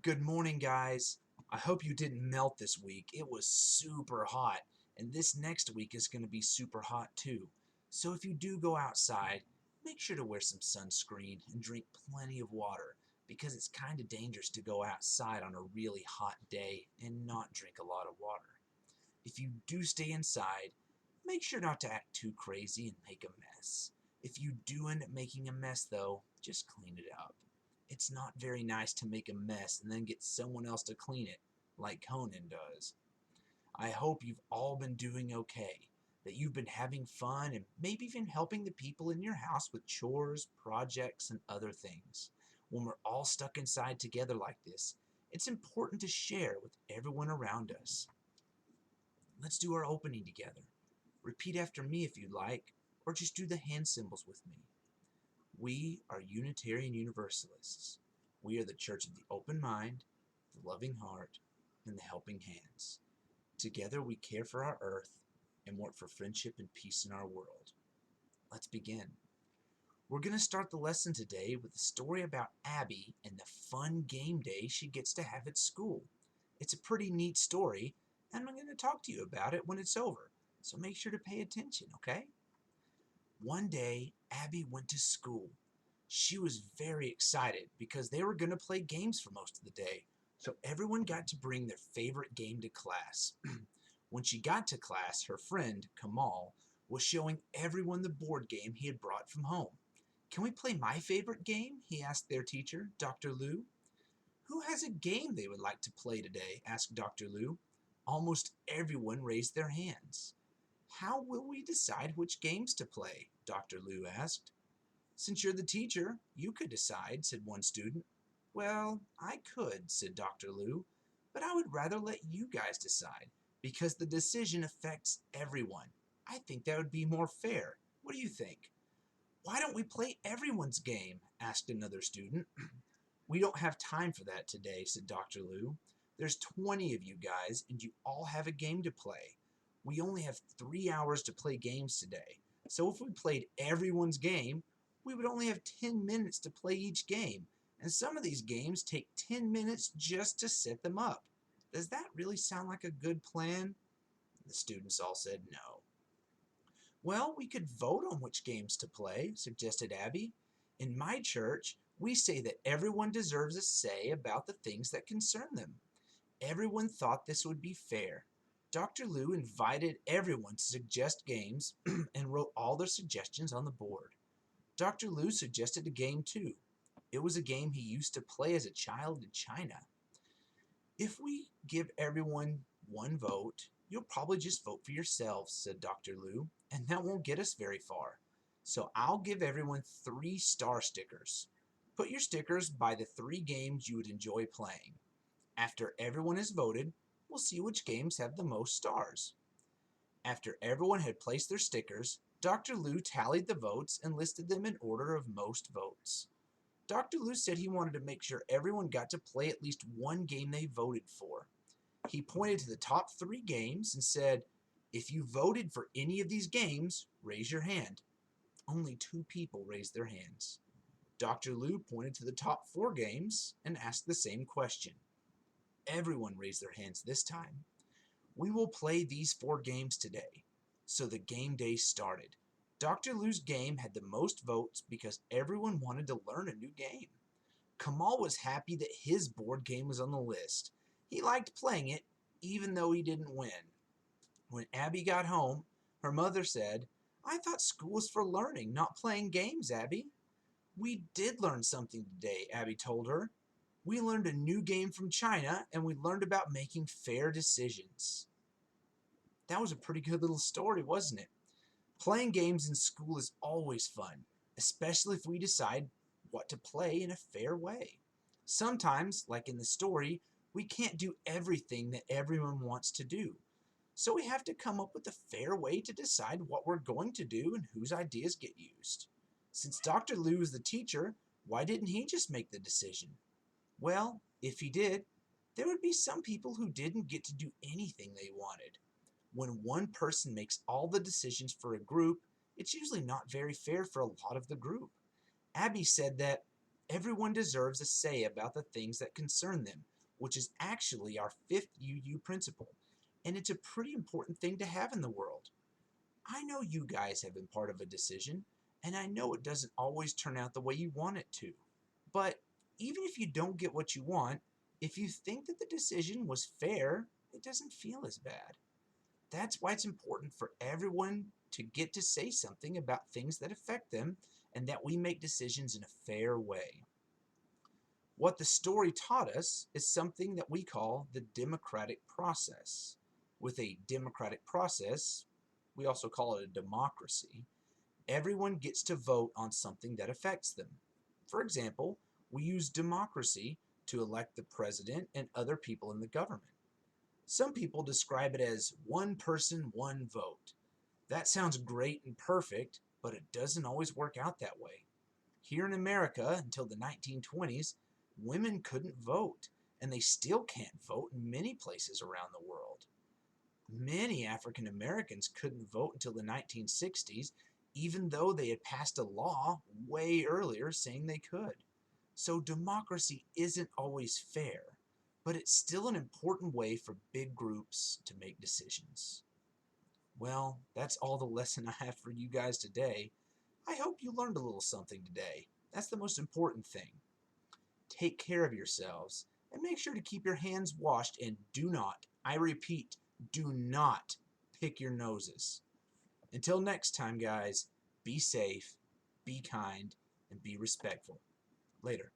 Good morning, guys. I hope you didn't melt this week. It was super hot, and this next week is going to be super hot too. So if you do go outside, make sure to wear some sunscreen and drink plenty of water because it's kind of dangerous to go outside on a really hot day and not drink a lot of water. If you do stay inside, make sure not to act too crazy and make a mess. If you do end up making a mess, though, just clean it up. It's not very nice to make a mess and then get someone else to clean it, like Conan does. I hope you've all been doing okay, that you've been having fun and maybe even helping the people in your house with chores, projects, and other things. When we're all stuck inside together like this, it's important to share with everyone around us. Let's do our opening together. Repeat after me if you'd like, or just do the hand symbols with me. We are Unitarian Universalists. We are the Church of the open mind, the loving heart, and the helping hands. Together we care for our earth and work for friendship and peace in our world. Let's begin. We're going to start the lesson today with a story about Abby and the fun game day she gets to have at school. It's a pretty neat story, and I'm going to talk to you about it when it's over, so make sure to pay attention, okay? One day, Abby went to school. She was very excited because they were going to play games for most of the day, so everyone got to bring their favorite game to class. When she got to class, her friend, Kamal, was showing everyone the board game he had brought from home. "Can we play my favorite game?" he asked their teacher, Dr. Liu. "Who has a game they would like to play today?" asked Dr. Liu. Almost everyone raised their hands. "How will we decide which games to play?" Dr. Liu asked. "Since you're the teacher, you could decide," said one student. "Well, I could," said Dr. Liu, "but I would rather let you guys decide, because the decision affects everyone. I think that would be more fair. What do you think?" "Why don't we play everyone's game?" asked another student. "We don't have time for that today," said Dr. Liu. "There's 20 of you guys, and you all have a game to play. We only have 3 hours to play games today, so if we played everyone's game, we would only have 10 minutes to play each game, and some of these games take 10 minutes just to set them up. Does that really sound like a good plan?" The students all said no. "Well, we could vote on which games to play," suggested Abby. "In my church, we say that everyone deserves a say about the things that concern them." Everyone thought this would be fair. Dr. Liu invited everyone to suggest games and wrote all their suggestions on the board. Dr. Liu suggested a game too. It was a game he used to play as a child in China. "If we give everyone one vote, you'll probably just vote for yourselves," said Dr. Liu, "and that won't get us very far. So I'll give everyone 3 star stickers. Put your stickers by the 3 games you would enjoy playing. After everyone has voted, we'll see which games have the most stars." After everyone had placed their stickers, Dr. Liu tallied the votes and listed them in order of most votes. Dr. Liu said he wanted to make sure everyone got to play at least one game they voted for. He pointed to the top 3 games and said, "If you voted for any of these games, raise your hand." Only 2 people raised their hands. Dr. Liu pointed to the top 4 games and asked the same question. Everyone raised their hands this time. "We will play these 4 games today." So the game day started. Dr. Liu's game had the most votes because everyone wanted to learn a new game. Kamal was happy that his board game was on the list. He liked playing it, even though he didn't win. When Abby got home, her mother said, "I thought school was for learning, not playing games, Abby." "We did learn something today," Abby told her. "We learned a new game from China, and we learned about making fair decisions." That was a pretty good little story, wasn't it? Playing games in school is always fun, especially if we decide what to play in a fair way. Sometimes, like in the story, we can't do everything that everyone wants to do. So we have to come up with a fair way to decide what we're going to do and whose ideas get used. Since Dr. Liu is the teacher, why didn't he just make the decision? Well, if he did, there would be some people who didn't get to do anything they wanted. When one person makes all the decisions for a group, it's usually not very fair for a lot of the group. Abby said that everyone deserves a say about the things that concern them, which is actually our fifth UU principle, and it's a pretty important thing to have in the world. I know you guys have been part of a decision, and I know it doesn't always turn out the way you want it to. But even if you don't get what you want, if you think that the decision was fair, it doesn't feel as bad. That's why it's important for everyone to get to say something about things that affect them and that we make decisions in a fair way. What the story taught us is something that we call the democratic process. With a democratic process, we also call it a democracy, everyone gets to vote on something that affects them. For example, we use democracy to elect the president and other people in the government. Some people describe it as one person, one vote. That sounds great and perfect, but it doesn't always work out that way. Here in America, until the 1920s, women couldn't vote, and they still can't vote in many places around the world. Many African Americans couldn't vote until the 1960s, even though they had passed a law way earlier saying they could. So democracy isn't always fair, but it's still an important way for big groups to make decisions. Well, that's all the lesson I have for you guys today. I hope you learned a little something today. That's the most important thing. Take care of yourselves and make sure to keep your hands washed and do not, I repeat, do not pick your noses. Until next time, guys, be safe, be kind, and be respectful. Later.